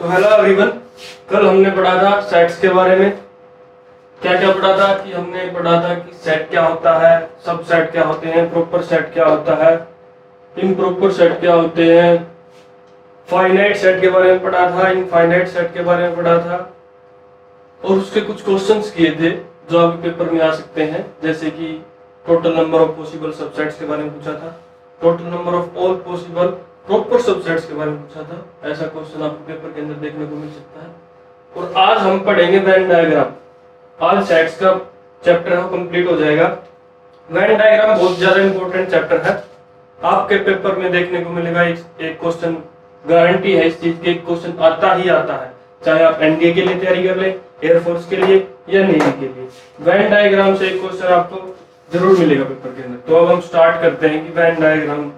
तो hello everyone, कल हमने पढ़ा था सेट्स के बारे में। क्या क्या पढ़ा था कि हमने पढ़ा था कि सेट क्या होता है, सब सेट क्या होते हैं, प्रॉपर सेट क्या होता है, इम्प्रॉपर सेट क्या होते हैं, फाइनाइट सेट के बारे में पढ़ा था, इनफाइनाइट सेट के बारे में पढ़ा था और उसके कुछ क्वेश्चंस किए थे जो आपके पेपर में आ सकते हैं। जैसे कि total number of possible subsets के बारे में पूछा था, total number of all possible proper subsets के बारे में पूछा था। ऐसा क्वेश्चन आपको पेपर के अंदर देखने को मिल सकता है। और आज हम पढ़ेंगे वेन डायग्राम। आज सेट्स का चैप्टर है कंप्लीट हो जाएगा। वेन डायग्राम बहुत ज्यादा इंपॉर्टेंट चैप्टर है, आपके पेपर में देखने को मिलेगा। एक क्वेश्चन गारंटी है इस चीज के, क्वेश्चन आता ही आता है, चाहे आप एनडीए के लिए तैयारी कर ले, एयरफोर्स के लिए या नेवी के लिए। वेन डायग्राम से एक क्वेश्चन आपको जरूर मिलेगा पेपर के अंदर। तो अब हम स्टार्ट करते हैं कि Venn diagram.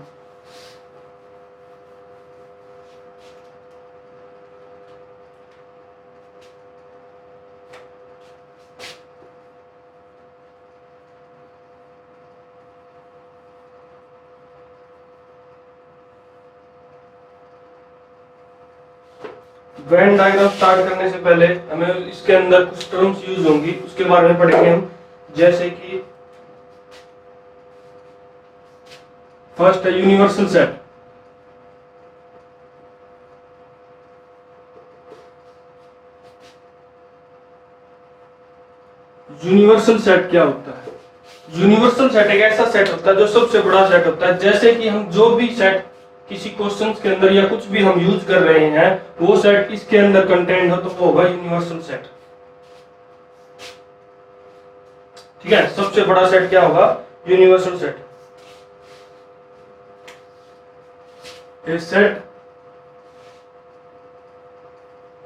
Venn diagram start करने से पहले हमें इसके अंदर कुछ टर्म्स यूज होंगी, उसके बारे में पढ़ेंगे हम। जैसे कि फर्स्ट है यूनिवर्सल सेट। यूनिवर्सल सेट क्या होता है? यूनिवर्सल सेट एक ऐसा सेट होता है जो सबसे बड़ा सेट होता है। जैसे कि हम जो भी सेट किसी क्वेश्चन के अंदर या कुछ भी हम यूज कर रहे हैं, वो सेट इसके अंदर कंटेंट हो तो वो होगा यूनिवर्सल सेट। ठीक है, सबसे बड़ा सेट क्या होगा? Universal set. A set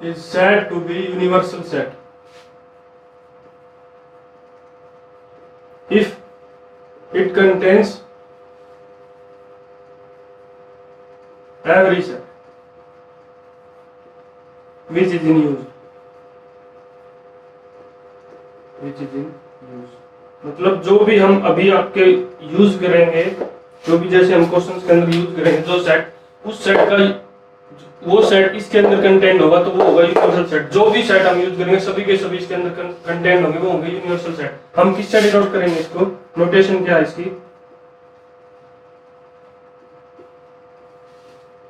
is said to be universal set if it contains every set which is in use, मतलब जो भी हम अभी आपके यूज करेंगे, जो भी जैसे हम क्वेश्चंस के अंदर यूज करेंगे, जो सेट उस सेट का वो सेट इसके अंदर कंटेंट होगा तो वो होगा यूनिवर्सल सेट। जो भी सेट हम यूज करेंगे सभी के सभी इसके अंदर कंटेंट होंगे, वो होंगे यूनिवर्सल सेट। हम किससे डिनोट करेंगे इसको? नोटेशन क्या है इसकी?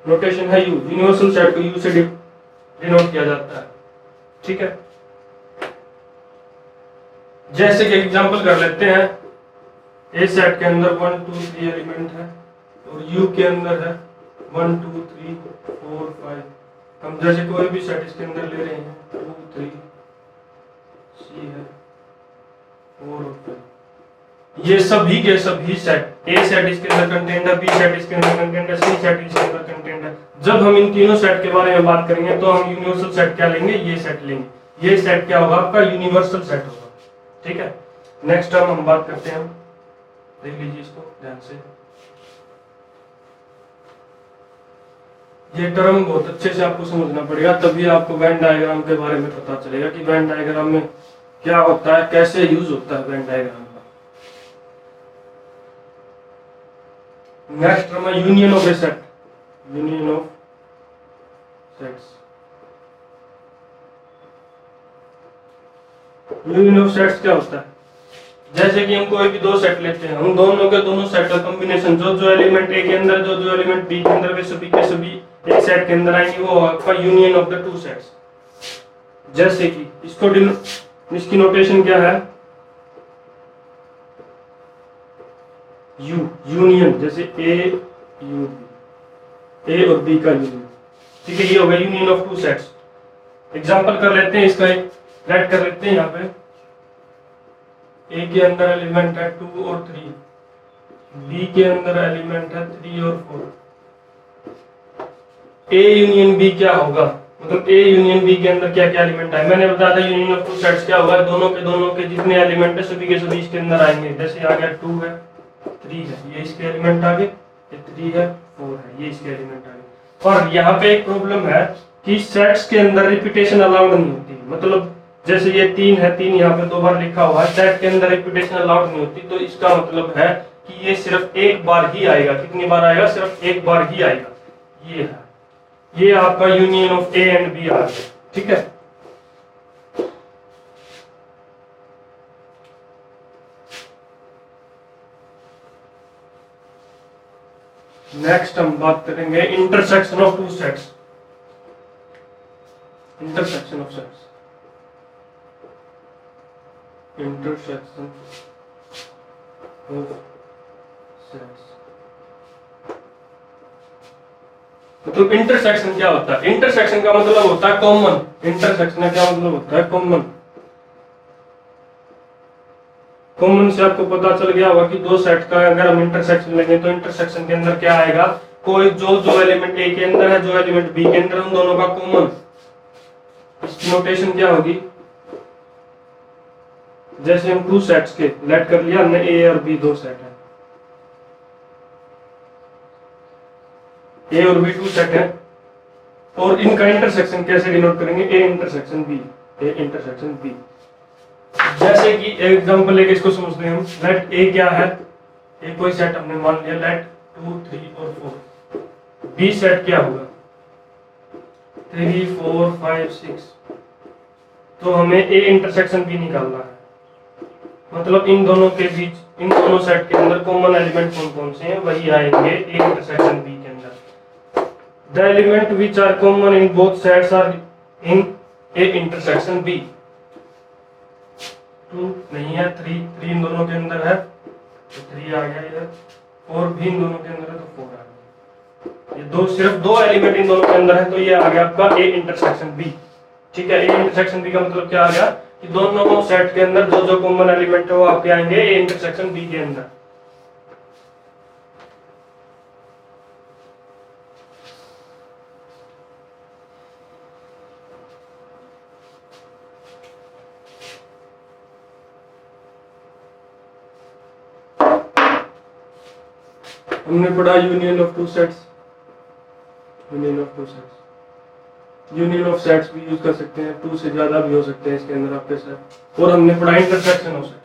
नोटेशन है यू। यूनिवर्सल सेट को यू से डिनोट किया जाता है। ठीक है, जैसे कि एग्जांपल कर लेते हैं। ए सेट के अंदर 1 2 3 एलिमेंट है और यू के अंदर है 1 2 3 4 5। हम जैसे कोई भी सेट इसके अंदर ले रहे हैं 2 3 सी है 4 और 5। ये सभी के सभी सेट, ए सेट इसके अंदर कंटेंट है, बी सेट इसके अंदर कंटेंट है, सी सेट इसके अंदर कंटेंट है। जब हम इन तीनों सेट के बारे में बात करेंगे तो हम यूनिवर्सल सेट क्या लेंगे? ये सेट लेंगे। ये सेट क्या होगा? आपका यूनिवर्सल सेट होगा। ठीक है, नेक्स्ट टर्म हम बात करते हैं। देख लीजिए इसको ध्यान से। ये टर्म बहुत अच्छे से आपको समझना पड़ेगा, तभी आपको वेन डायग्राम के बारे में पता चलेगा कि वेन डायग्राम में क्या होता है, कैसे यूज होता है वेन डायग्राम का। नेक्स्ट टर्म है union of A set. Union of sets. Union of sets क्या होता है? जैसे कि हम कोई भी दो सेट लेते हैं, हम दोनों के दोनों सेट का कॉम्बिनेशन, जो एलिमेंट ए के अंदर, जो एलिमेंट बी के अंदर, वे सभी के सभी एक सेट के अंदर आएंगे, वो आपका union of the two sets. जैसे कि इसकी नोटेशन क्या है? You, union. जैसे ए यू, ए और बी का यूनियन। ठीक है, ये होगा union of two sets. Example कर लेते हैं इसका, एक राइट कर लेते हैं यहाँ पे। ए के अंदर एलिमेंट है 2 और 3, बी के अंदर एलिमेंट है 3 और 4। ए यूनियन बी क्या होगा? मतलब ए यूनियन बी के अंदर क्या क्या एलिमेंट है? मैंने बताया था यूनियन ऑफ टू सेट्स क्या होगा? दोनों के जितने एलिमेंट है सभी के सभी इसके अंदर आएंगे। जैसे आ गया 2 है 3 है, ये इसके एलिमेंट आ गए, ये 3 है 4 है, ये इसके एलिमेंट आ गए। पर यहाँ पे एक प्रॉब्लम है कि सेट्स के अंदर रिपीटेशन अलाउड नहीं होती। मतलब जैसे ये 3 है, 3 यहाँ पे 2 बार लिखा हुआ है, सेट के अंदर रिपीटेशन अलाउड नहीं होती। तो इसका मतलब है कि ये सिर्फ एक बार ही आएगा। कितनी बार आएगा? सिर्फ एक बार ही आएगा। ये है ये आपका union of A and B आ गया, ठीक है। नेक्स्ट हम बात करेंगे intersection of two sets. Intersection of sets, intersection of sets मतलब इंटरसेक्शन क्या होता है? इंटरसेक्शन का मतलब होता है कॉमन। इंटरसेक्शन का क्या मतलब होता है? कॉमन। कॉमन से आपको पता चल गया होगा कि दो सेट का अगर हम इंटरसेक्शन लेंगे तो इंटरसेक्शन के अंदर क्या आएगा? कोई जो एलिमेंट ए के अंदर है, जो एलिमेंट बी के अंदर है, उन दोनों का कॉमन। इसकी नोटेशन क्या होगी? जैसे हम टू सेट्स के लेट कर लिया हमने, ए और बी दो सेट है, ए और बी टू सेट है, और इनका इंटरसेक्शन कैसे डिनोट करेंगे? A intersection B, A intersection B. जैसे कि एग्जांपल लेके इसको समझते हैं हम। लेट ए क्या है? ए कोई सेट हमने मान लिया, लेट 2 3 और 4। बी सेट क्या होगा? 3 4 5 6। तो हमें ए इंटरसेक्शन बी निकालना है। मतलब इन दोनों के बीच, इन दोनों सेट के अंदर कॉमन एलिमेंट कौन कौन से हैं? वही आएंगे ए इंटरसेक्शन बी के अंदर। The element which are common in both sets are in A intersection B. 2 नहीं है, 3 इन दोनों के अंदर है तो 3 आ गया इधर, 4 भी इन दोनों के अंदर है तो 4 आ गया। ये दो, सिर्फ दो एलिमेंट इन दोनों के अंदर है तो ये आ गया आपका ए इंटरसेक्शन बी, ठीक है। ए इंटरसेक्शन बी का मतलब क्या आ गया कि दोनों सेट के अंदर जो जो कॉमन एलिमेंट है वो आपके आएंगे ए इंटरसेक्शन बी के अंदर। हमने पढ़ा union of two sets. Union of two sets, union of sets भी यूज कर सकते हैं, टू से ज्यादा भी हो सकते हैं इसके अंदर आपके सेट। और हमने पढ़ा इंटरसेक्शन ऑफ सेट्स।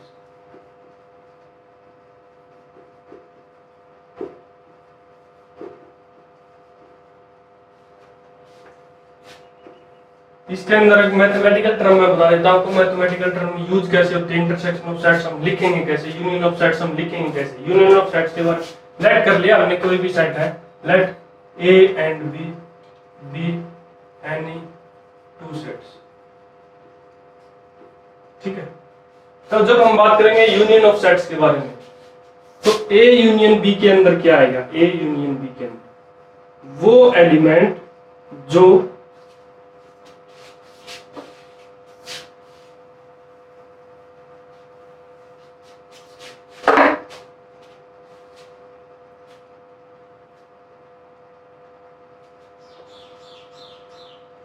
इसके अंदर एक मैथमेटिकल टर्म मैं बता देता हूं आपको। मैथमेटिकल टर्म यूज कैसे होते हैं? इंटरसेक्शन ऑफ सेट्स हम लिखेंगे कैसे? यूनियन ऑफ सेट्स हम लिखेंगे कैसे? यूनियन ऑफ सेट्स के बाद लेट कर लिया हमने कोई भी सेट है, let A and B be any two sets, ठीक है। तो जब हम बात करेंगे यूनियन ऑफ सेट्स के बारे में तो ए यूनियन बी के अंदर क्या आएगा? ए यूनियन बी के अंदर वो एलिमेंट जो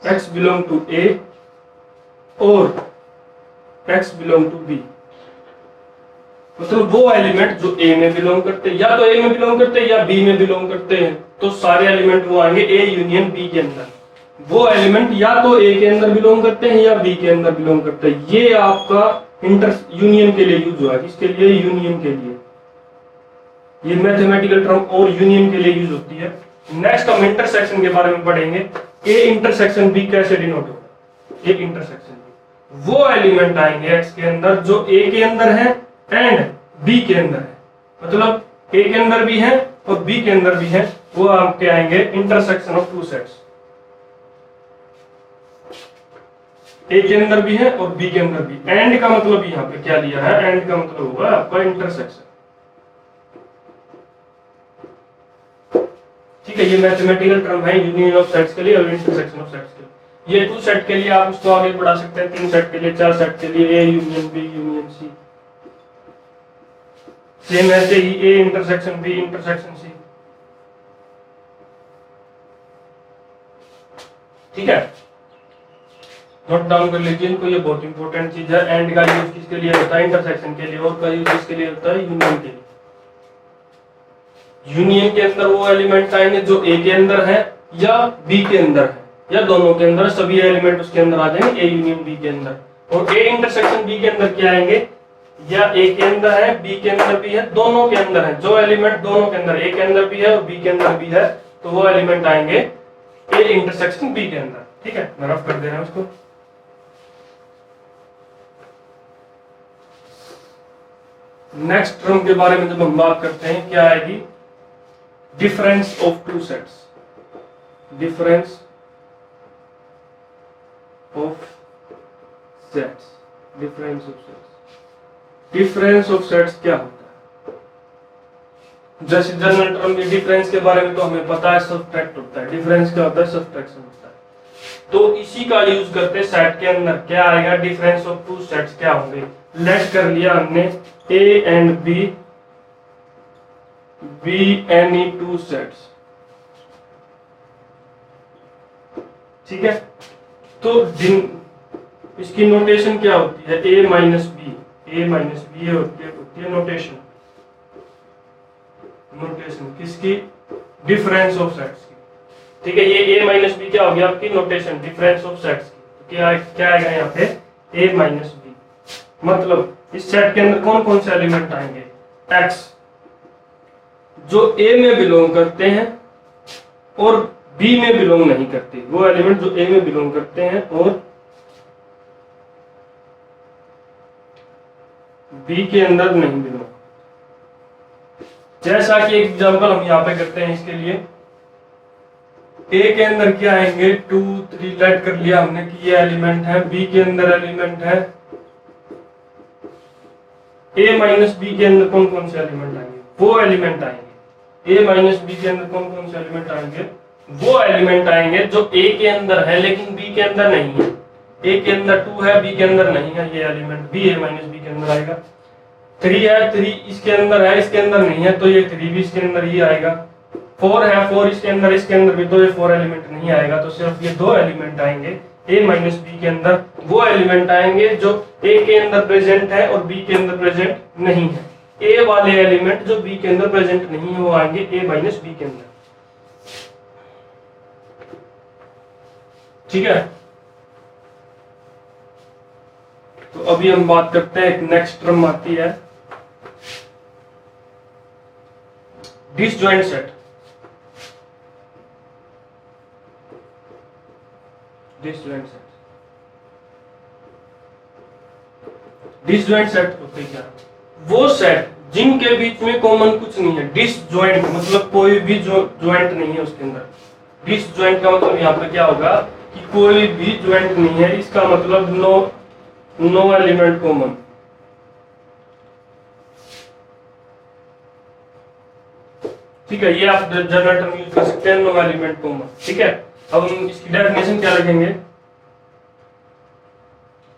x belong to A और x belong to B। मतलब वो एलिमेंट जो A में बिलोंग करते हैं, या तो A में बिलोंग करते हैं या B में बिलोंग करते हैं, तो सारे एलिमेंट वो आएंगे A यूनियन B के अंदर। वो एलिमेंट या तो A के अंदर बिलोंग करते हैं या B के अंदर बिलोंग करते हैं। ये आपका इंटर यूनियन के लिए यूज हुआ है। किसके लिए? यूनियन के लिए। ये मैथमेटिकल टर्म और यूनियन के लिए यूज होती है। नेक्स्ट हम इंटरसेक्शन के बारे में पढ़ेंगे। ए इंटरसेक्शन बी कैसे डिनोट होगा? ए इंटरसेक्शन बी वो एलिमेंट आएंगे एक्स के अंदर जो ए के अंदर है एंड बी के अंदर है। मतलब ए के अंदर भी है और बी के अंदर भी है, वो आपके आएंगे इंटरसेक्शन ऑफ टू सेट्स। ए के अंदर भी है और बी के अंदर भी। एंड का मतलब यहाँ पे क्या लिया है? एंड का मतलब होगा आपका इंटरसेक्शन, ठीक है। ये मैथमेटिकल टर्म है यूनियन ऑफ सेट्स के लिए और इंटरसेक्शन ऑफ सेट्स के लिए। ये टू सेट के लिए आप उसको आगे बढ़ा सकते हैं, 3 सेट के लिए, 4 सेट के लिए A union B union C. Same ऐसे ही A intersection B intersection C, ठीक है। नोट डाउन कर लीजिए इनको, ये बहुत इंपॉर्टेंट चीज है। एंड का यूज किसके लिए होता है? इंटरसेक्शन के लिए। और का यूज किसके लिए होता है? यूनियन के लिए। यूनियन के अंदर वो एलिमेंट आएंगे जो ए के अंदर है या बी के अंदर है या दोनों के अंदर, सभी एलिमेंट उसके अंदर आ जाएंगे ए यूनियन बी के अंदर। और ए इंटरसेक्शन बी के अंदर क्या आएंगे? या ए के अंदर है, बी के अंदर भी है, दोनों के अंदर है। जो एलिमेंट दोनों के अंदर, ए के अंदर भी है और बी के अंदर भी है, तो वो एलिमेंट आएंगे ए इंटरसेक्शन बी के अंदर। ठीक है, मैं रफ कर दे रहा हूं उसको। नेक्स्ट टर्म के बारे में जब हम बात करते हैं, क्या आएगी? Difference of two sets. Difference of sets. Difference of sets. Difference of sets क्या होता है? जैसे जनरल टर्म में डिफरेंस के बारे में तो हमें पता है, सब्ट्रैक्ट होता है। डिफरेंस क्या होता है? सब्ट्रैक्शन होता है। तो इसी का यूज करते सेट के अंदर क्या आएगा? डिफरेंस ऑफ टू सेट्स क्या होंगे? लेट कर लिया हमने A and B any two sets. ठीक है, तो इसकी नोटेशन क्या होती है? A minus B. A minus B होती है नोटेशन। नोटेशन किसकी? डिफरेंस ऑफ सेट्स की। ठीक है, ये A माइनस बी क्या हो गया? आपकी नोटेशन डिफरेंस ऑफ सेट्स की। तो क्या आएगा यहाँ पे? A minus B. मतलब इस सेट के अंदर कौन कौन से एलिमेंट आएंगे? X जो A में बिलोंग करते हैं और B में बिलोंग नहीं करते, वो एलिमेंट जो A में बिलोंग करते हैं और B के अंदर नहीं बिलोंग। जैसा कि एक एग्जांपल हम यहाँ पे करते हैं इसके लिए। A के अंदर क्या आएंगे? 2 3 लेट कर लिया हमने कि ये एलिमेंट है। B के अंदर एलिमेंट है। A माइनस बी के अंदर कौन कौन से एलिमेंट आएंगे? वो एलिमेंट आएंगे। A माइनस बी के अंदर कौन कौन से एलिमेंट आएंगे? वो एलिमेंट आएंगे जो A के अंदर है लेकिन B के अंदर नहीं है। A के अंदर 2 है, B के अंदर नहीं है, ये एलिमेंट भी A माइनस बी के अंदर आएगा। 3 है, 3 इसके अंदर है, इसके अंदर नहीं है, तो ये 3 भी इसके अंदर ही आएगा। 4 है, 4 इसके अंदर भी, तो ये 4 एलिमेंट नहीं आएगा। तो सिर्फ ये 2 एलिमेंट आएंगे A माइनस बी के अंदर। वो एलिमेंट आएंगे जो A के अंदर प्रेजेंट है और B के अंदर प्रेजेंट नहीं है। A वाले एलिमेंट जो B के अंदर प्रेजेंट नहीं है वो आएंगे A माइनस बी के अंदर। ठीक है, तो अभी हम बात करते हैं, एक नेक्स्ट टर्म आती है disjoint set. Disjoint set. Disjoint set होते क्या? वो सेट जिनके बीच में कॉमन कुछ नहीं है। डिसजॉइंट मतलब कोई भी जो ज्वाइंट नहीं है उसके अंदर। डिसजॉइंट का मतलब यहाँ पे क्या होगा कि कोई भी ज्वाइंट नहीं है। इसका मतलब नो एलिमेंट कॉमन। ठीक है, ये आप जनरल टर्म यूज कर सकते हैं, नो एलिमेंट कॉमन। ठीक है, अब हम इसकी डेफिनेशन क्या लिखेंगे?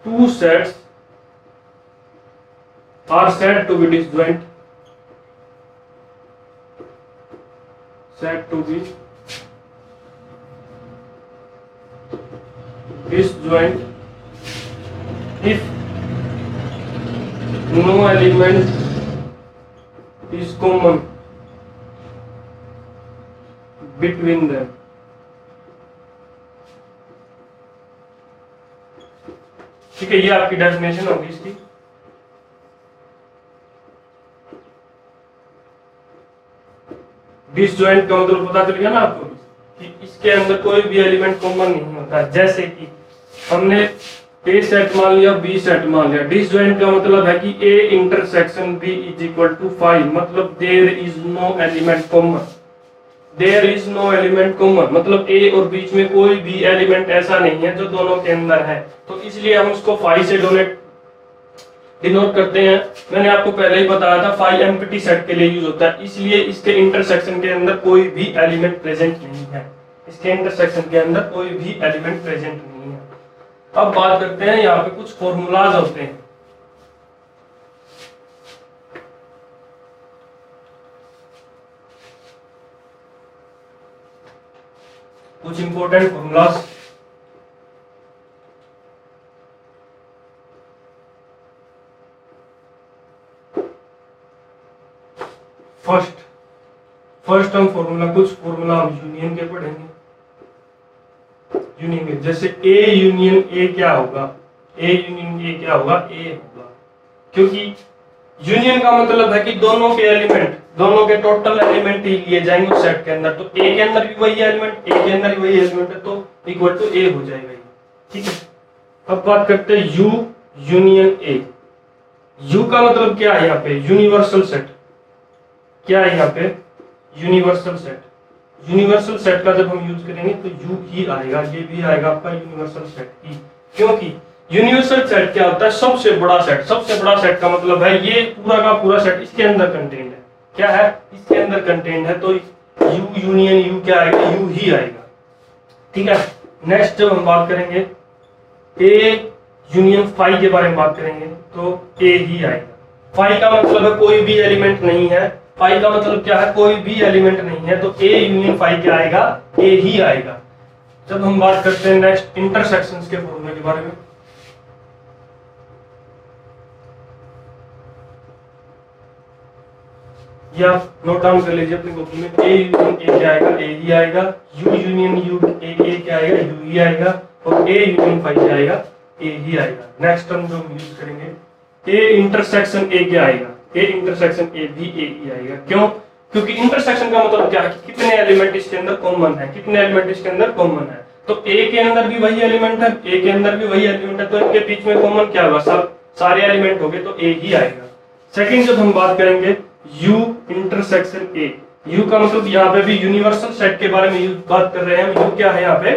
Two sets are said to be disjoint. Said to be disjoint if no element is common between them। ठीक है, ये आपकी डेफिनेशन होगी इसकी। डिसजॉइंट का मतलब पता चल गया ना आपको कि इसके अंदर कोई भी एलिमेंट कॉमन नहीं होता। जैसे कि हमने A सेट मान लिया, B सेट मान लिया। डिसजॉइंट का मतलब है कि A intersection B is equal to 5, मतलब there is no element common. There is no element common मतलब A और बीच में कोई भी एलिमेंट ऐसा नहीं है जो दोनों के अंदर है, तो इसलिए हम उसको 5 से डिनोट करते हैं। मैंने आपको पहले ही बताया था 5 एम्प्टी सेट के लिए यूज होता है, इसलिए इसके इंटरसेक्शन के अंदर कोई भी एलिमेंट प्रेजेंट नहीं है। इसके इंटरसेक्शन के अंदर कोई भी एलिमेंट प्रेजेंट नहीं है। अब बात करते हैं, यहाँ पे कुछ फॉर्मूलाज होते हैं। कुछ इंपॉर्टेंट फॉर्मूलाज। फर्स्ट हम कुछ फॉर्मूला हम यूनियन के पढ़ेंगे। यूनियन जैसे A यूनियन A क्या होगा? A यूनियन A होगा? क्योंकि यूनियन का मतलब है कि दोनों के एलिमेंट दोनों के टोटल एलिमेंट ही लिए जाएंगे उस सेट के अंदर, तो ए के अंदर भी वही एलिमेंट, ए के अंदर भी वही एलिमेंट है, तो इक्वल टू ए हो जाएगा ये। ठीक है, अब बात करते हैं यू यूनियन ए। यू का मतलब क्या है यहाँ पे? Universal set. क्या है यहाँ पे? Universal set. यूनिवर्सल सेट का जब हम यूज करेंगे तो यू ही आएगा, ये भी आएगा आपका यूनिवर्सल सेट ही, क्योंकि यूनिवर्सल सेट क्या होता है? सबसे बड़ा सेट। सबसे बड़ा सेट का मतलब है ये पूरा का पूरा सेट इसके अंदर कंटेन्ड है। क्या है? इसके अंदर कंटेन्ड है, तो यू यूनियन यू क्या आएगा? यू ही आएगा। ठीक है, नेक्स्ट जब हम बात करेंगे ए यूनियन फाई के बारे में बात करेंगे तो ए ही आएगा। फाई का मतलब है कोई भी एलिमेंट नहीं है। फाई का मतलब क्या है? कोई भी एलिमेंट नहीं है, तो ए यूनियन फाई क्या आएगा? ए ही आएगा। जब हम बात करते हैं नेक्स्ट इंटरसेक्शंस के फॉर्मूले के बारे में, या नोट डाउन कर लीजिए अपनी कॉपी में। ए यूनियन ए क्या आएगा? ए ही आएगा। यू यूनियन यू ए क्या आएगा? यू ही आएगा। और ए यूनियन फाई क्या आएगा? ए ही आएगा। नेक्स्ट टर्म जो हम यूज करेंगे ए इंटरसेक्शन ए क्या आएगा? ए इंटरसेक्शन ए भी ए ही आएगा। क्यों? क्योंकि इंटरसेक्शन का मतलब क्या है? कितने एलिमेंट इसके अंदर कॉमन है, कितने एलिमेंट इसके अंदर कॉमन है। तो ए के अंदर भी वही एलिमेंट है, ए के अंदर भी वही एलिमेंट है, तो इनके बीच में कॉमन क्या होगा? सब सारे एलिमेंट हो गए, तो ए ही आएगा। सेकंड जब हम बात करेंगे यू इंटरसेक्शन ए, यू का मतलब यहाँ पे भी यूनिवर्सल सेट के बारे में बात कर रहे हैं। यू क्या है यहाँ पे?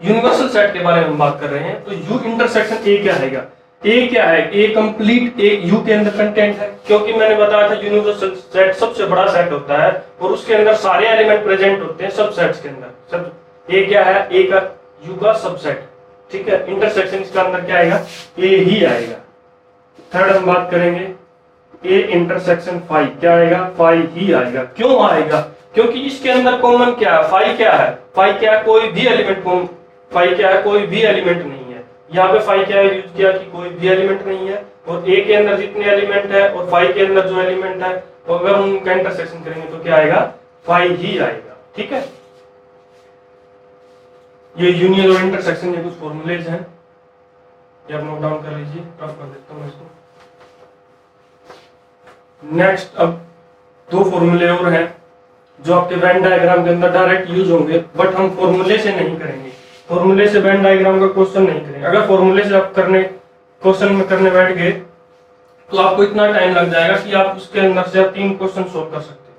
यूनिवर्सल सेट के बारे में हम बात कर रहे हैं, तो यू इंटरसेक्शन ए क्या आएगा? ए क्या है? ए कंप्लीट ए यू के अंदर कंटेंट है, क्योंकि मैंने बताया था यूनिवर्सल सेट सबसे बड़ा सेट होता है और उसके अंदर सारे एलिमेंट प्रेजेंट होते हैं सब सेट्स के अंदर। सब ए क्या है? ए का यू का सबसेट। ठीक है, इंटरसेक्शन इसका अंदर क्या आएगा? ए ही आएगा। थर्ड हम बात करेंगे ए इंटरसेक्शन फाई क्या आएगा? फाई ही आएगा। क्यों आएगा? क्योंकि इसके अंदर कॉमन क्या है? फाई क्या है? फाई क्या है? कोई भी एलिमेंट फाई क्या है? कोई भी एलिमेंट नहीं है। यहाँ पे फाई क्या यूज किया कि कोई भी एलिमेंट नहीं है, और ए के अंदर जितने एलिमेंट है और फाई के अंदर जो एलिमेंट है, तो अगर हम उनका इंटरसेक्शन करेंगे तो क्या आएगा? फाई ही आएगा। ठीक है, ये यूनियन और इंटरसेक्शन ये कुछ फॉर्मूलेज हैं, ये आप नोट डाउन कर लीजिए। रफ कर देता हूँ इसको। नेक्स्ट अब दो फॉर्मूले और हैं जो आपके वेन डायग्राम के अंदर डायरेक्ट यूज होंगे, बट हम फॉर्मूले से नहीं करेंगे। फॉर्मूले से वेन डायग्राम का क्वेश्चन नहीं करेंगे। अगर फॉर्मूले से आप क्वेश्चन में करने बैठ गए तो आपको इतना टाइम लग जाएगा कि आप उसके अंदर से 3 क्वेश्चन सोल्व कर सकते हैं।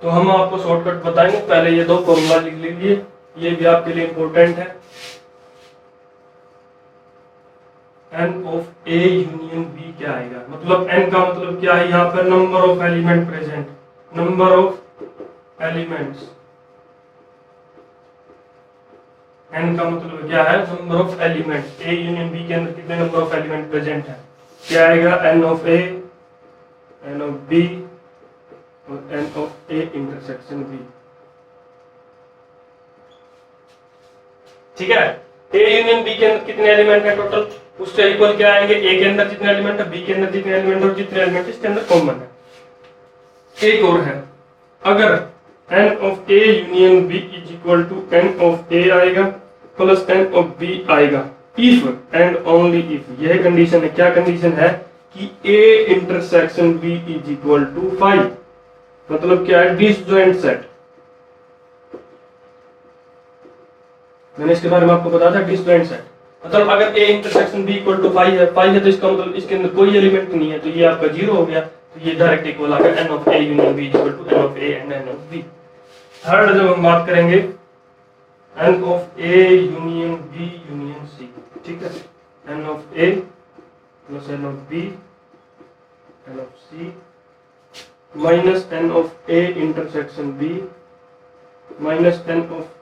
तो हम आपको शॉर्टकट बताएंगे। पहले ये 2 फॉर्मूला लिख लीजिए, ये भी आपके लिए इंपॉर्टेंट है। N of A union B क्या आएगा? मतलब एन का मतलब क्या है? यहाँ पर number of element present, number of elements. N का मतलब क्या है? Number of element. A union B के अंदर कितने नंबर ऑफ एलिमेंट प्रेजेंट है? क्या आएगा? N of A, N of B और N of A intersection B. ठीक है, ए यूनियन बी के अंदर कितने एलिमेंट है टोटल, उसके इक्वल क्या आएंगे? ए के अंदर जितने एलिमेंट है, बी के अंदर जितने एलिमेंट और जितने एलिमेंट इसके अंदर कॉमन है। एक और है, अगर N of A union B is equal to N of A आएगा प्लस एन ऑफ बी आएगा, इफ एंड ओनली इफ। यह कंडीशन है। क्या कंडीशन है? कि A intersection B is equal to 5। मतलब क्या है? Disjoint set. मैंने इसके बारे में आपको बताया था, डिसजॉइंट सेट। मतलब अगर A intersection B equal to 5 है तो इसका मतलब इसके अंदर कोई एलिमेंट नहीं है, तो ये आपका 0 हो गया। तो ये डायरेक्ट इक्वल आ गया n of A union B equal to N of A and n of B. Third जब हम बात करेंगे n of A union B union C. ठीक है, n of A plus N of B n of C minus n of A intersection B minus n of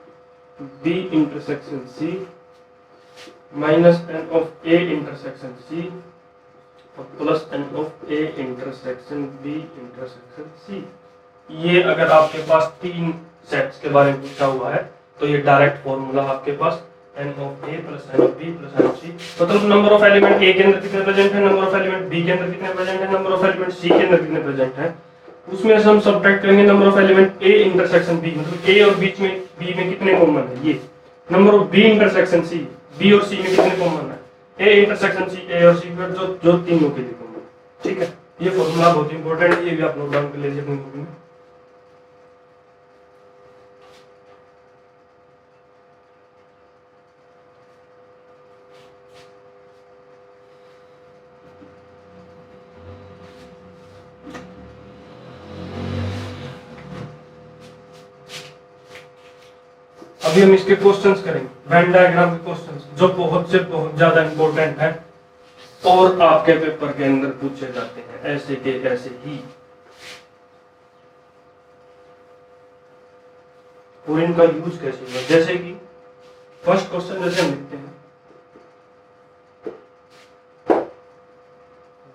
B intersection C minus n of A intersection C और plus N of A intersection B intersection C. ये अगर आपके पास 3 sets के बारे में पूछा हुआ है तो ये डायरेक्ट फॉर्मूला आपके पास n of A plus N of B plus N of C. मतलब नंबर ऑफ एलिमेंट ए के अंदर कितने प्रेजेंट है, नंबर ऑफ एलिमेंट बी के अंदर कितने प्रेजेंट है, नंबर ऑफ एलिमेंट सी के अंदर कितने प्रेजेंट है, उसमें से हम सब्ट्रैक्ट करेंगे number of element A intersection B. मतलब ए और बीच में बी में कितने कॉमन है, ये number of B intersection C, B और सी में कितने कॉमन है, ए इंटरसेक्शन सी, ए और सी, जो तीनों के लिए कॉमन। ठीक है, ये फॉर्मूला बहुत इंपॉर्टेंट है, ये भी आप नोट डाउन कर लीजिए अपनी बुक में। अभी हम इसके क्वेश्चंस करेंगे, वेन डायग्राम के क्वेश्चंस, जो बहुत से बहुत ज्यादा इंपॉर्टेंट है और आपके पेपर के अंदर पूछे जाते हैं ऐसे के ऐसे ही। और इनका यूज कैसे होगा, जैसे कि फर्स्ट क्वेश्चन जैसे हम लिखते हैं,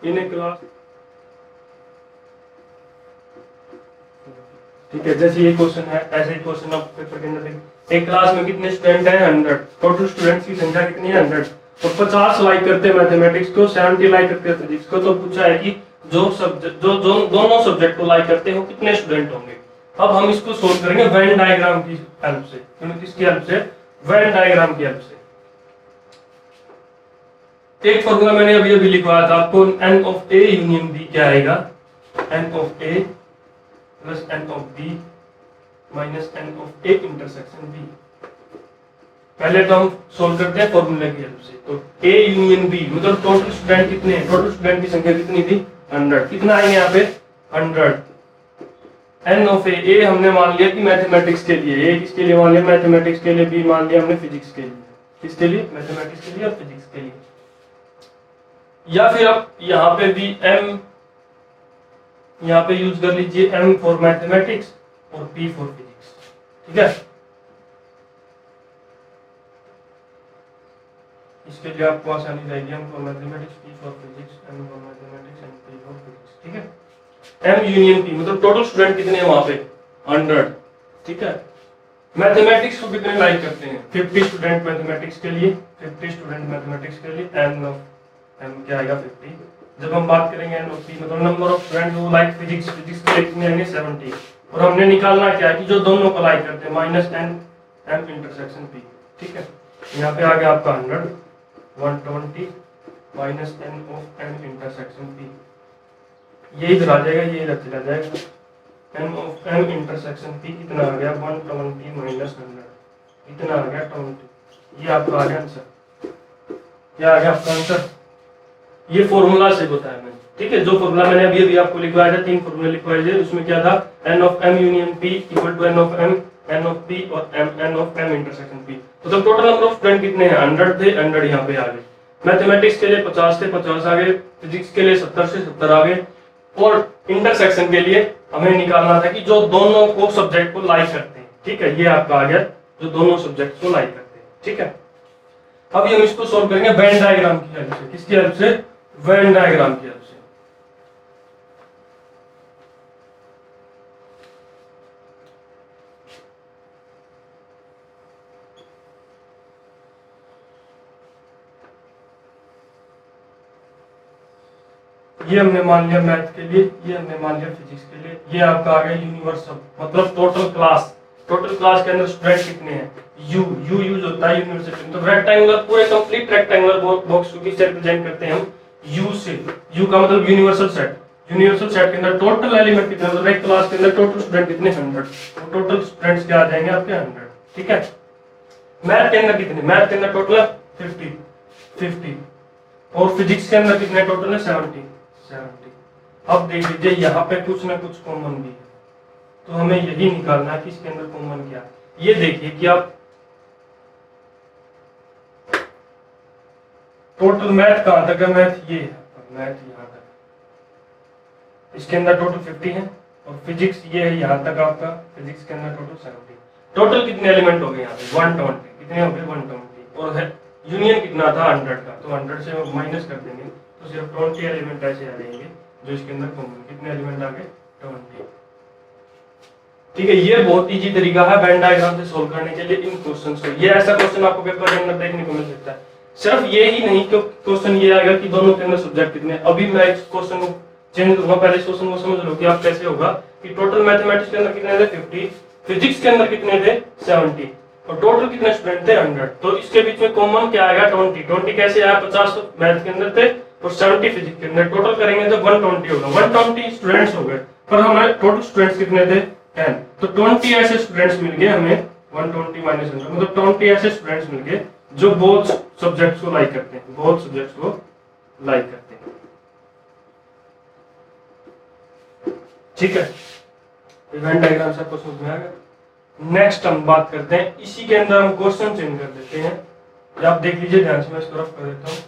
इन ए क्लास, ठीक है, जैसे ये क्वेश्चन है ऐसे ही क्वेश्चन आप पेपर के अंदर देखें। एक क्लास में कितने स्टूडेंट हैं? 100। टोटल स्टूडेंट्स की संख्या कितनी है? 100। तो 50 लाइक करते हैं मैथमेटिक्स को, 70 लाइक करते हैं फिजिक्स को। तो पूछा है कि जो सब्जेक्ट जो दोनों सब्जेक्ट को लाइक करते हो कितने स्टूडेंट होंगे। अब हम इसको सोल्व करेंगे वेन डायग्राम की हेल्प से। किसकी हेल्प से? वेन डायग्राम की हेल्प से। एक फॉर्मूला मैंने अभी अभी लिखवाया था आपको, n of A union B क्या आएगा? N of A plus N of B minus n of A intersection B. पहले तो हम सोल्व करते हैं फॉर्मूले की हेल्प से। तो ए यूनियन बी मतलब टोटल स्टूडेंट कितने हैं? टोटल स्टूडेंट की संख्या कितनी थी? 100। कितना आएंगे यहाँ पे? 100। एन ऑफ ए हमने मान लिया कि मैथमेटिक्स के लिए, ए किसके लिए मान लिया? मैथमेटिक्स के लिए। बी मान लिया हमने फिजिक्स के लिए। किसके लिए? मैथमेटिक्स के लिए और फिजिक्स के लिए। या फिर आप यहाँ पे भी एम यहाँ पे यूज कर लीजिए, एम फॉर मैथमेटिक्स और पी फॉर फिजिक्स। ठीक है, इसके लिए आपको आसानी रहेगी। M for mathematics, P for physics, M for mathematics and P for physics. ठीक है, एम यूनियन पी मतलब टोटल स्टूडेंट कितने हैं वहां पे? 100। ठीक है, मैथमेटिक्स को कितने लाइक करते हैं? 50 स्टूडेंट मैथमेटिक्स के लिए, 50 स्टूडेंट मैथमेटिक्स के लिए। एम क्या आएगा? 50। जब हम बात करेंगे एन ऑफ पी मतलब नंबर ऑफ स्टूडेंट वो लाइक फिजिक्स के लिए कितने आएंगे? 70। और हमने निकालना क्या है कि जो दोनों को लाइक करते हैं, minus n M intersection P. ठीक है, यहाँ पे आ गया आपका 100, 120 minus n of M intersection P. ये इधर आ जाएगा, ये इधर चला जाएगा। M of M intersection P कितना आ गया? 120 माइनस 100 कितना आ गया? 20। ये आपका आ गया आंसर। क्या आ गया आपका आंसर? ये फॉर्मूला से बताया मैंने। ठीक है, जो फॉर्मूला मैंने अभी अभी आपको लिखवाया था, 3 फॉर्मूले लिखवाए थे, उसमें क्या था? N of M union P equal to N of M, n of P और N of M intersection P. तो टोटल नंबर ऑफ स्टूडेंट कितने हैं? 100 थे, 100 यहाँ पे आ गए। मैथमेटिक्स के लिए 50 थे, 50 आ गए। फिजिक्स के लिए 70 से 70 आ गए। और इंटरसेक्शन के लिए हमें निकालना था कि जो दोनों को सब्जेक्ट को लाइक करते हैं। ठीक है, ये आपका आ गया, जो दोनों सब्जेक्ट को लाइक करते हैं। ठीक है, अभी हम इसको सोल्व करेंगे वेन डायग्राम की हेल्प से। किसकी हेल्प से? वेन डायग्राम की हेल्प से। ये हमने मान लिया मैथ के लिए, ये हमने मान लिया फिजिक्स के लिए। ये आपका आ गया यूनिवर्सल मतलब टोटल क्लास। टोटल क्लास के अंदर स्टूडेंट कितने हैं? यू यूज होता है यूनिवर्सिटी। तो रेक्टेंगुलर पूरे कंप्लीट रेक्टेंगुलर बॉक्स को किससे रिप्रेजेंट करते हैं हम? यू से। यू का मतलब यूनिवर्सल सेट। यूनिवर्सल सेट के अंदर टोटल एलिमेंट कितने, मतलब एक क्लास के अंदर टोटल स्टूडेंट कितने? 100। तो टोटल स्टूडेंट्स क्या आ जाएंगे आपके? 100। ठीक है, मैथ के अंदर कितने? मैथ के अंदर टोटल 50 और फिजिक्स के अंदर कितने टोटल है? 70। अब देख लीजिए यहाँ पे कुछ ना कुछ कॉमन भी है, तो हमें यही निकालना है कि इसके अंदर कॉमन क्या है। ये देखिए कि आप टोटल मैथ कहां तक है? मैथ ये है, मैथ यहाँ तक। इसके अंदर टोटल 50 है और फिजिक्स ये है यहाँ तक आपका। फिजिक्स के अंदर टोटल 70। टोटल कितने एलिमेंट हो गए यहाँ पे? 120। कितने हो गए? 120। और है यूनियन कितना था? 100 का। तो 100 से माइनस कर देंगे तो सिर्फ 20 एलिमेंट ऐसे आ जाएंगे जो इसके अंदर कॉमन। कितने एलिमेंट आ गए? 20। ठीक है, ये बहुत इजी तरीका है वेन डायग्राम से सोल्व करने के लिए इन क्वेश्चंस को। ये ऐसा क्वेश्चन आपको पेपर के अंदर देखने को मिल सकता है। सिर्फ ये ही नहीं कि क्वेश्चन ये आएगा कि दोनों के अंदर सब्जेक्ट कितने। अभी मैं इस क्वेश्चन को चेंज करूंगा, पहले इस क्वेश्चन को समझ लो कि आप कैसे होगा कि टोटल मैथमेटिक्स के अंदर कितने थे? 50। फिजिक्स के अंदर कितने थे? 70। और टोटल कितने स्टूडेंट थे? 100। तो इसके बीच में कॉमन क्या आएगा? 20। 20 कैसे आया? 50 तो मैथ के अंदर थे और 70 फिजिक्स के अंदर, टोटल करेंगे तो 120 होगा। 120 स्टूडेंट्स हो गए, पर हमारे टोटल स्टूडेंट्स कितने थे? 10। तो 20 ऐसे स्टूडेंट्स मिल गए हमें, 120 माइनस 100 मतलब 20 ऐसे स्टूडेंट्स मिल गए जो बोथ सब्जेक्ट्स को लाइक करते हैं, बोथ सब्जेक्ट्स को लाइक करते हैं। ठीक है, इवेंट डायग्राम से आपको समझ में आ गया। नेक्स्ट हम बात करते हैं, इसी के अंदर हम क्वेश्चन चेंज कर देते हैं। आप देख लीजिए ध्यान से, मैं इसको रफ कर देता हूं।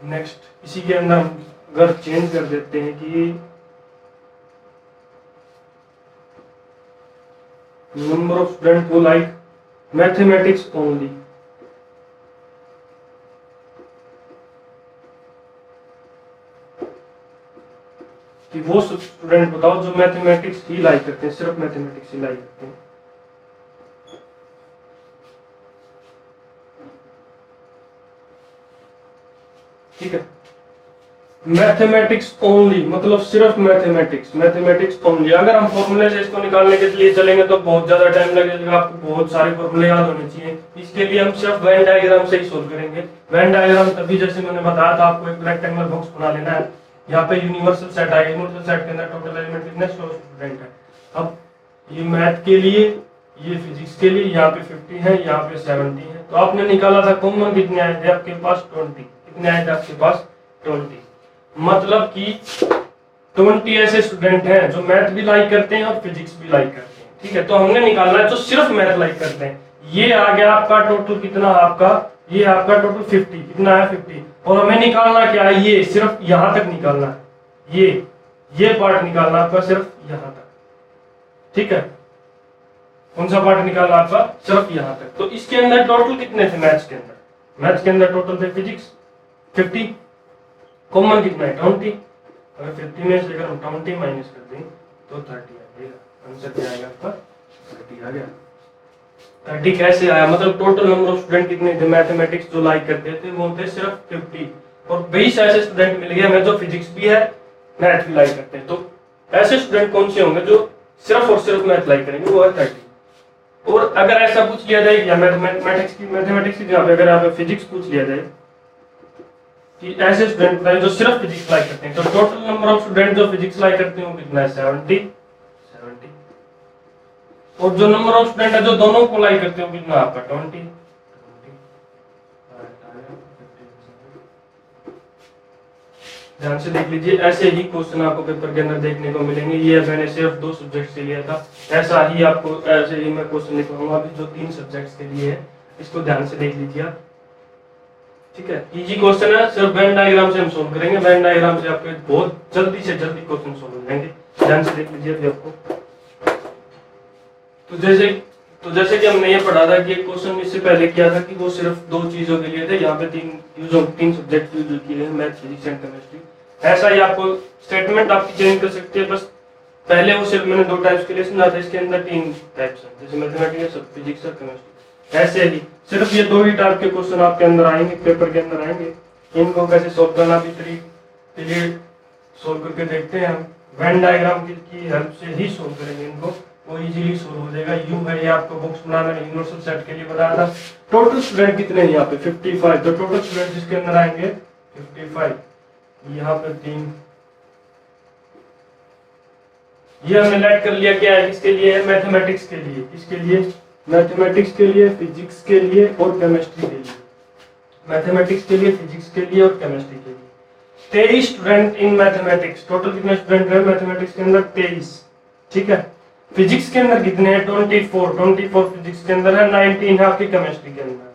नेक्स्ट इसी के अंदर हम अगर चेंज कर देते हैं कि number of student who like mathematics only, कि वो स्टूडेंट बताओ जो मैथमेटिक्स ही लाइक करते हैं, सिर्फ मैथमेटिक्स ही लाइक करते हैं। ठीक है, मैथमेटिक्स ओनली मतलब सिर्फ मैथमेटिक्स, मैथमेटिक्स ओनली। अगर हम फॉर्मूले से इसको निकालने के लिए चलेंगे तो बहुत ज्यादा टाइम लगेगा, आपको बहुत सारे फॉर्मूले याद होने चाहिए। इसके लिए हम सिर्फ वेन डायग्राम से ही सोल्व करेंगे। वेन डायग्राम तभी, जैसे मैंने बताया था, आपको एक रेक्टेंगुलर बॉक्स बना लेना है। यहाँ पे यूनिवर्सल सेट है, यूनिवर्सल सेट के अंदर टोटल एलिमेंट कितने? 100 स्टूडेंट है। अब ये मैथ के लिए, ये फिजिक्स के लिए, यहाँ पे 50 है, यहाँ पे 70 है। तो आपने निकाला था कॉमन कितने आए थे आपके पास? 20। कितने आए थे आपके पास? 20। मतलब कि 20 ऐसे स्टूडेंट हैं जो मैथ भी लाइक करते हैं और फिजिक्स भी लाइक करते हैं। ठीक है, तो हमने निकालना है जो सिर्फ मैथ लाइक करते हैं। ये आ गया आपका टोटल कितना? आपका ये आपका टोटल 50। कितना है? 50। और हमें निकालना क्या है? ये सिर्फ यहां तक निकालना है, ये पार्ट निकालना आपका सिर्फ यहां तक। ठीक है, कौन सा पार्ट निकालना आपका? सिर्फ यहां तक। तो इसके अंदर टोटल कितने थे मैथ्स के अंदर? मैथ्स के अंदर टोटल थे फिजिक्स 50, कॉमन कितना है? 20। अगर 50 में से अगर हम 20 माइनस कर दें तो 30 आ जाएगा। आंसर क्या आएगा आपका? 30 आ गया। 30 कैसे आया? मतलब टोटल नंबर ऑफ स्टूडेंट कितने थे मैथमेटिक्स जो लाइक करते थे? वो थे सिर्फ 50। और 20 ऐसे स्टूडेंट मिल गए हमें जो फिजिक्स भी है, मैथ भी लाइक करते हैं। तो ऐसे स्टूडेंट कौन से होंगे जो सिर्फ और सिर्फ मैथ लाइक करेंगे? वो है 30। और अगर ऐसा पूछ लिया जाए या मैथमेटिक्स की जगह पे अगर आप फिजिक्स पूछ लिया जाए कि ऐसे स्टूडेंट बताइए जो सिर्फ फिजिक्स लाइक करते हैं, तो टोटल नंबर ऑफ स्टूडेंट जो फिजिक्स लाइक करते हैं वो कितना है? 70। और जो नंबर ऑफ स्टूडेंट है जो दोनों को लाइक करते हैं वो कितना आपका? 20। ध्यान से देख लीजिए, ऐसे ही क्वेश्चन आपको पेपर के अंदर देखने को मिलेंगे। ये मैंने सिर्फ 2 सब्जेक्ट से लिया था, ऐसा ही आपको ऐसे ही मैं क्वेश्चन लिखवाऊंगा अभी जो 3 सब्जेक्ट्स के लिए है। इसको ध्यान से देख लीजिए आप। ठीक है, इजी क्वेश्चन है, सिर्फ वेन डायग्राम से हम सोल्व करेंगे। वेन डायग्राम से आपके बहुत जल्दी से जल्दी क्वेश्चन सोल्व हो जाएंगे। ध्यान से देख लीजिए अभी आपको। तो जैसे कि हमने ये पढ़ा था कि एक क्वेश्चन इससे पहले किया था कि वो सिर्फ 2 चीजों के लिए थे। यहाँ पे 3 सब्जेक्ट यूज किए हैं, मैथ, फिजिक्स एंड केमिस्ट्री। ऐसा ही आपको स्टेटमेंट आपकी चेंज कर सकते हैं। बस पहले वो सिर्फ मैंने 2 टाइप्स के लिए समझा था, इसके अंदर 3 टाइप्स हैं, जैसे मैथमेटिक्स, फिजिक्स और केमिस्ट्री। ऐसे ही सिर्फ ये 2 ही टाइप के क्वेश्चन आपके अंदर आएंगे, पेपर के अंदर आएंगे। इनको कैसे सोल्व करना भी चलिए सोल्व करके देखते हैं हम। वेन डायग्राम की हेल्प से ही सोल्व करेंगे इनको, वो इजीली सोल्व हो जाएगा। यू है ये आपको बॉक्स बनाना है, यूनिवर्सल सेट के लिए बताया था। टोटल स्टूडेंट कितने हैं यहाँ पे? 55। तो टोटल स्टूडेंट इसके अंदर आएंगे 55। यहाँ पे 3, ये हमने लेट कर लिया। क्या है? किसके लिए है? मैथमेटिक्स के लिए। किसके लिए? मैथमेटिक्स के लिए, फिजिक्स के लिए और केमिस्ट्री के लिए। मैथमेटिक्स के लिए, फिजिक्स के लिए और केमिस्ट्री के लिए 23 स्टूडेंट इन मैथमेटिक्स। टोटल कितने स्टूडेंट हैं मैथमेटिक्स के अंदर? 23। ठीक है, फिजिक्स के अंदर कितने हैं? 24 फिजिक्स के अंदर है, 19 है आपकी केमिस्ट्री के अंदर।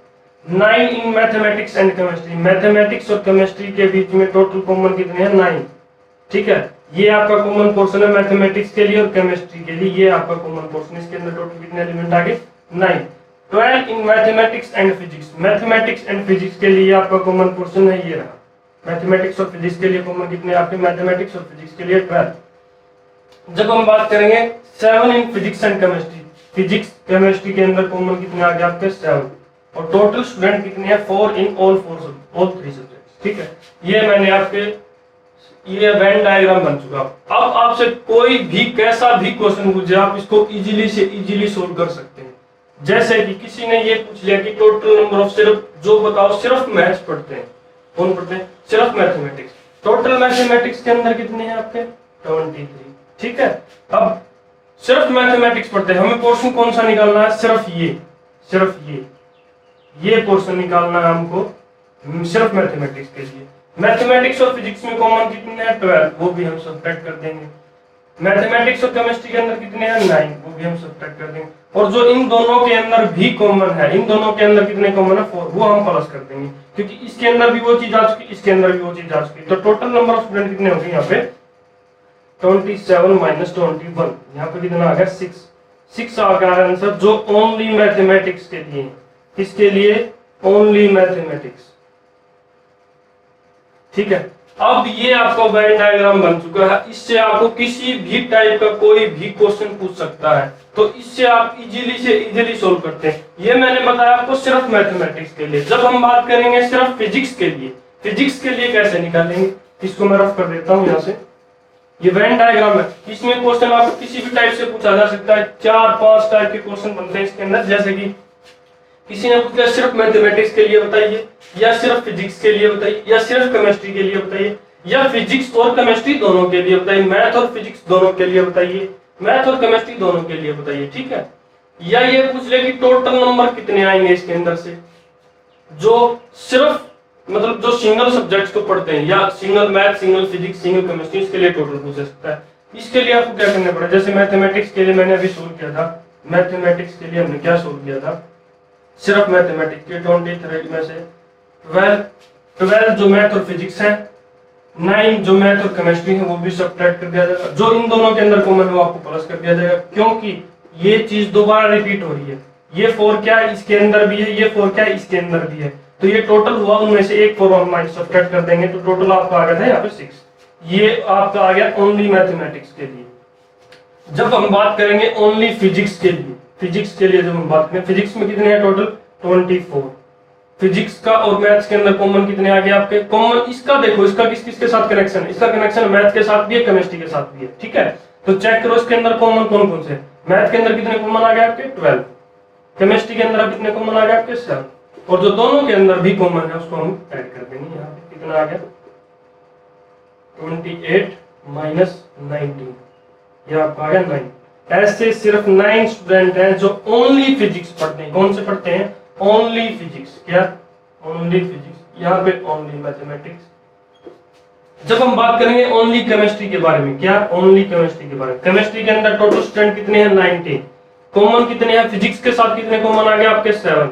9 in mathematics and chemistry. Mathematics और केमिस्ट्री के बीच में टोटल कॉमन कितने हैं? 9। ठीक है, ये आपका कॉमन पोर्शन है मैथमेटिक्स के लिए और केमिस्ट्री के लिए। ये आपका कॉमन पोर्शन, इसके अंदर टोटल कितने एलिमेंट आ गए? 9। 12 in mathematics and physics. Mathematics and physics के लिए आपका कॉमन पोर्शन है, ये रहा। मैथमेटिक्स और फिजिक्स के लिए कॉमन कितने आपके? मैथमेटिक्स और फिजिक्स के लिए 12। जब हम बात करेंगे 7 in physics and chemistry. Physics chemistry के अंदर कॉमन कितने आ गए आपके? 7। और टोटल स्टूडेंट कितने हैं? 4 इन ऑल 3 सब्जेक्ट्स। ठीक है, ये मैंने आपके ये वेन डायग्राम बन चुका। अब आपसे कोई भी कैसा भी क्वेश्चन पूछे आप इसको इजीली से इजीली सोल्व कर सकते हैं। जैसे कि किसी ने ये पूछ लिया कि टोटल नंबर ऑफ, सिर्फ जो बताओ, सिर्फ मैथ्स पढ़ते हैं, कौन पढ़ते हैं? सिर्फ मैथमेटिक्स। टोटल मैथमेटिक्स के अंदर कितने हैं आपके? 23। ठीक है, अब सिर्फ मैथमेटिक्स पढ़ते हैं, हमें पोर्शन कौन सा निकालना है? सिर्फ ये पोर्शन निकालना है हमको, सिर्फ मैथमेटिक्स के लिए। मैथमेटिक्स और फिजिक्स में कॉमन कितने हैं? 12, वो भी हम सब्ट्रैक्ट कर देंगे। मैथमेटिक्स और केमिस्ट्री के अंदर कितने हैं? 9, वो भी हम सब्ट्रैक्ट कर देंगे। और जो इन दोनों के अंदर भी कॉमन है, इन दोनों के अंदर कितने कॉमन है? 4, वो हम प्लस कर देंगे, क्योंकि इसके अंदर भी वो चीज आ चुकी, इसके अंदर भी वो चीज आ चुकी। तो टोटल नंबर ऑफ स्टूडेंट कितने हो गए यहाँ पे? 27 माइनस 21, यहाँ पे कितना आ गया? 6 आ गया आंसर, जो ओनली मैथमेटिक्स के लिए। किसके लिए? Only mathematics. ठीक है, अब ये आपका वेन डायग्राम बन चुका है, इससे आपको किसी भी टाइप का कोई भी क्वेश्चन पूछ सकता है, तो इससे आप इजीली सोल्व करते हैं। ये मैंने बताया आपको सिर्फ मैथमेटिक्स के लिए। जब हम बात करेंगे सिर्फ फिजिक्स के लिए, फिजिक्स के लिए कैसे निकालेंगे, इसको मैं रफ कर देता हूँ यहाँ से। ये वेन डायग्राम है, इसमें क्वेश्चन आपको किसी भी टाइप से पूछा जा सकता है। 4-5 टाइप के क्वेश्चन बनते हैं इसके अंदर, जैसे कि किसी ने पूछा सिर्फ मैथमेटिक्स के लिए बताइए, या सिर्फ फिजिक्स के लिए बताइए, या सिर्फ केमिस्ट्री के लिए बताइए, या फिजिक्स और केमिस्ट्री दोनों के लिए बताइए, मैथ और फिजिक्स दोनों के लिए बताइए, मैथ और केमिस्ट्री दोनों के लिए बताइए। ठीक है, या ये पूछ ले कि टोटल नंबर कितने आएंगे इसके अंदर से, जो सिर्फ मतलब जो सिंगल सब्जेक्ट्स को पढ़ते हैं, या single math, single physics, single chemistry, इसके लिए टोटल पूछ सकता है। इसके लिए आपको क्या करना पड़ेगा? जैसे मैथमेटिक्स के लिए मैंने अभी सोल्व किया था, मैथमेटिक्स के लिए हमने क्या सोल्व किया था? सिर्फ मैथमेटिक्स के 23 में से 12 जो मैथ और फिजिक्स है, 9 जो मैथ और केमिस्ट्री है, वो भी सब्ट्रैक्ट कर दिया जाएगा। जो इन दोनों के अंदर कॉमन है वो आपको प्लस कर दिया जाएगा, क्योंकि ये चीज दोबारा रिपीट हो रही है। ये 4 क्या है? इसके अंदर भी है, ये 4 क्या है? इसके अंदर भी है। तो ये टोटल हुआ, उनमें से एक 4 हम सब्ट्रैक्ट कर देंगे, तो टोटल आपका आ गया था यहाँ पे 6। ये आपका आ गया ओनली मैथमेटिक्स के लिए। जब हम बात करेंगे ओनली फिजिक्स के लिए, जब हम बात करें फिजिक्स में कितने हैं टोटल? 24। फिजिक्स का और मैथ्स के अंदर कॉमन कितने आ गए आपके? कॉमन इसका देखो, इसका किस किस के साथ कनेक्शन है? इसका कनेक्शन मैथ के साथ भी है, केमिस्ट्री के साथ भी है। ठीक है, तो चेक करो इसके अंदर कॉमन कौन कौन से। मैथ के अंदर कितने कॉमन आ गए आपके? 12। केमिस्ट्री के अंदर कितने कॉमन आ गए आपके? 7। और जो दोनों के अंदर भी कॉमन है उसको हम ऐड कर देंगे। यहाँ पे कितना आ गया? 28 माइनस 19, ये आपका आ गया 9। ऐसे सिर्फ 9 स्टूडेंट हैं जो ओनली फिजिक्स पढ़ते हैं। कौन से पढ़ते हैं? Only physics. क्या? Only physics. यहाँ पे ओनली मैथमेटिक्स। जब हम बात करेंगे ओनली केमिस्ट्री के बारे में, क्या? ओनली केमिस्ट्री के बारे में। केमिस्ट्री के अंदर टोटल स्टूडेंट कितने हैं? 90। कॉमन कितने हैं? फिजिक्स के साथ कितने कॉमन आ गए आपके? 7।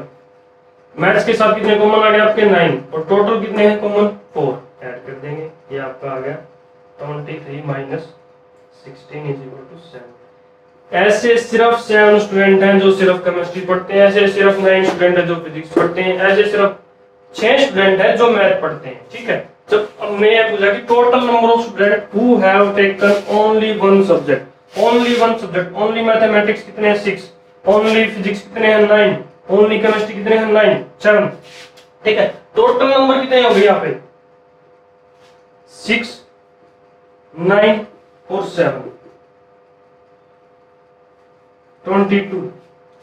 मैथ्स के साथ कितने कॉमन आ गए आपके? 9। और टोटल कितने हैं कॉमन? 4 ऐड कर देंगे, ये आपका आ गया 23 माइनस 16 इज इक्वल टू 7। ऐसे सिर्फ 7 स्टूडेंट हैं जो सिर्फ केमिस्ट्री पढ़ते हैं, ऐसे सिर्फ 9 स्टूडेंट हैं जो फिजिक्स पढ़ते हैं, ऐसे सिर्फ 6 स्टूडेंट हैं जो मैथ पढ़ते हैं। ठीक है, जब हमने ये पूछा कि total number of student who have taken only one subject, only mathematics कितने हैं? 6। ओनली फिजिक्स कितने हैं? 9। ओनली केमिस्ट्री कितने हैं? 9, 7। ठीक है, टोटल नंबर कितने हो गए यहाँ पे? 6, 9 और 7, 22।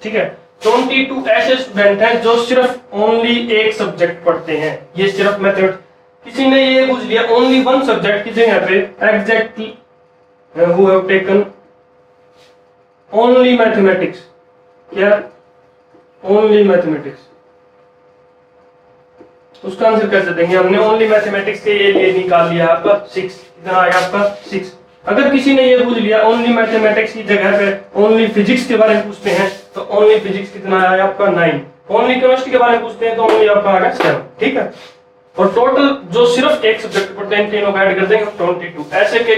ठीक है, 22 ऐसे स्टूडेंट हैं जो सिर्फ ओनली एक सब्जेक्ट पढ़ते हैं, ये सिर्फ मैथमेटिक्स। किसी ने ये पूछ लिया ओनली वन सब्जेक्ट की जगह पे exactly who have taken only mathematics. क्या? Only mathematics. उसका आंसर कैसे देंगे? हमने ओनली मैथमेटिक्स के लिए निकाल लिया आपका 6। कितना आया आपका? 6। अगर किसी ने ये पूछ लिया ओनली मैथमेटिक्स की जगह पे ओनली फिजिक्स के बारे में पूछते हैं, तो ओनली फिजिक्स कितना आया आपका? 9। ओनली केमिस्ट्री के बारे में पूछते हैं तो ओनली आपका आ गया 7। ठीक है, और टोटल जो सिर्फ एक सब्जेक्ट पढ़ते हैं तीनों का ऐड कर देंगे 22। ऐसे के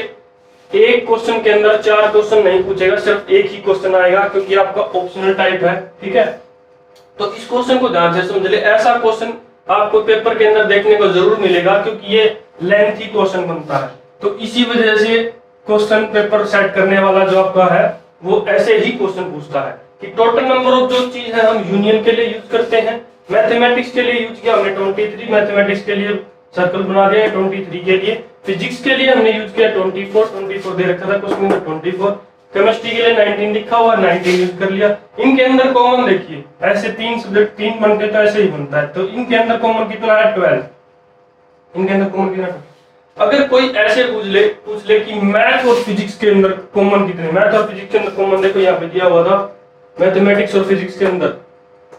एक क्वेश्चन के अंदर 4 क्वेश्चन नहीं पूछेगा, सिर्फ एक ही क्वेश्चन आएगा, क्योंकि आपका ऑप्शनल टाइप है। ठीक है, तो इस क्वेश्चन को ध्यान से समझ ले। ऐसा क्वेश्चन आपको पेपर के अंदर देखने को जरूर मिलेगा, क्योंकि ये लेंथी क्वेश्चन बनता है। तो इसी वजह से क्वेश्चन पेपर सेट करने वाला जो आपका है वो ऐसे ही क्वेश्चन पूछता है कि टोटल नंबर ऑफ जो चीज है हम यूनियन के लिए यूज करते हैं, मैथमेटिक्स के लिए यूज किया हमने 23, मैथमेटिक्स के लिए सर्कल बना दिया 23 के लिए, फिजिक्स के लिए हमने यूज किया 24 दे रखा था क्वेश्चन में 24, केमिस्ट्री के लिए 19 लिखा हुआ, 19 यूज कर लिया। इनके अंदर कॉमन देखिए, ऐसे 3 सब्जेक्ट 3 बनते तो ऐसे ही बनता है, तो इनके अंदर कॉमन कितना है 12। इनके अंदर कॉमन कितना है? अगर कोई ऐसे पूछ ले कि मैथ और फिजिक्स के अंदर कॉमन कितने, मैथ और फिजिक्स के अंदर कॉमन देखो यहाँ पे दिया हुआ था, मैथमेटिक्स और फिजिक्स के अंदर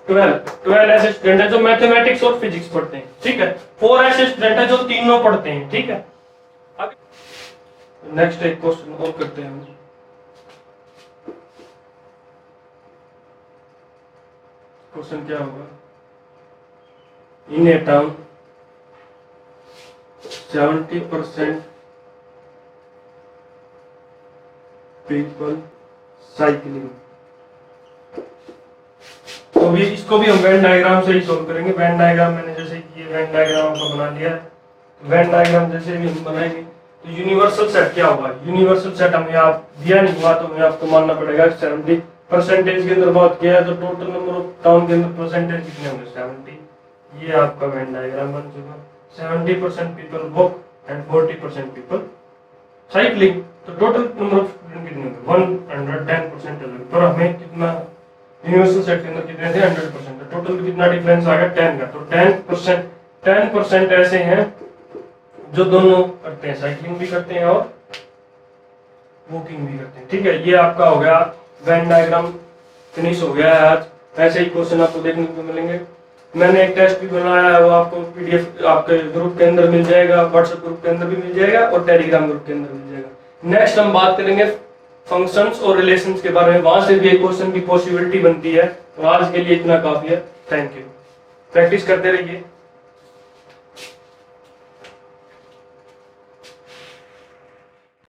12 ऐसे स्टूडेंट है जो मैथमेटिक्स और फिजिक्स पढ़ते हैं, ठीक है। 4 ऐसे स्टूडेंट है जो तीनों पढ़ते हैं, ठीक है। नेक्स्ट एक क्वेश्चन और करते हैं हम। क्वेश्चन क्या होगा? इन ए टाउन 70% पीपल साइकिलिंग। तो भी इसको भी हम वेन डायग्राम से ही सोल्व करेंगे। वेन डायग्राम मैंने जैसे कि ये वेन डायग्राम आपको बना लिया है। वेन डायग्राम जैसे भी हम बनाएंगे तो यूनिवर्सल सेट क्या होगा? यूनिवर्सल सेट हमें आप दिया नहीं हुआ तो हमें आपको मानना पड़ेगा 70 परसेंटेज के अंदर बात किया है तो टोटल नंबर ऑफ टाउन के अंदर परसेंटेज कितने होंगे? 70। ये आपका वेन डायग्राम बन चुका। 70% people walk and 40% people cycling. तो टोटल नंबर ऑफ स्टूडेंट कितने होंगे? 110% पर हमें कितना यूनिवर्सल सेट के अंदर कितने थे? 100%। टोटल कितना डिफरेंस आ गया? 10 का। तो 10% ऐसे हैं जो दोनों करते हैं, साइकिलिंग भी करते हैं और वॉकिंग भी करते हैं, ठीक है। ये आपका हो गया वेन डायग्राम फिनिश हो गया है आज। ऐसे ही क्वेश्चन आपको देखने को मिलेंगे। मैंने एक टेस्ट भी बनाया है, वो आपको पीडीएफ आपके ग्रुप के अंदर मिल जाएगा, व्हाट्सएप ग्रुप के अंदर भी मिल जाएगा और टेलीग्राम ग्रुप के अंदर मिल जाएगा। नेक्स्ट हम बात करेंगे फंक्शंस और रिलेशंस के बारे में, वहां से भी एक क्वेश्चन की पॉसिबिलिटी बनती है। तो आज के लिए इतना काफी है। Thank you. प्रैक्टिस करते रहिए।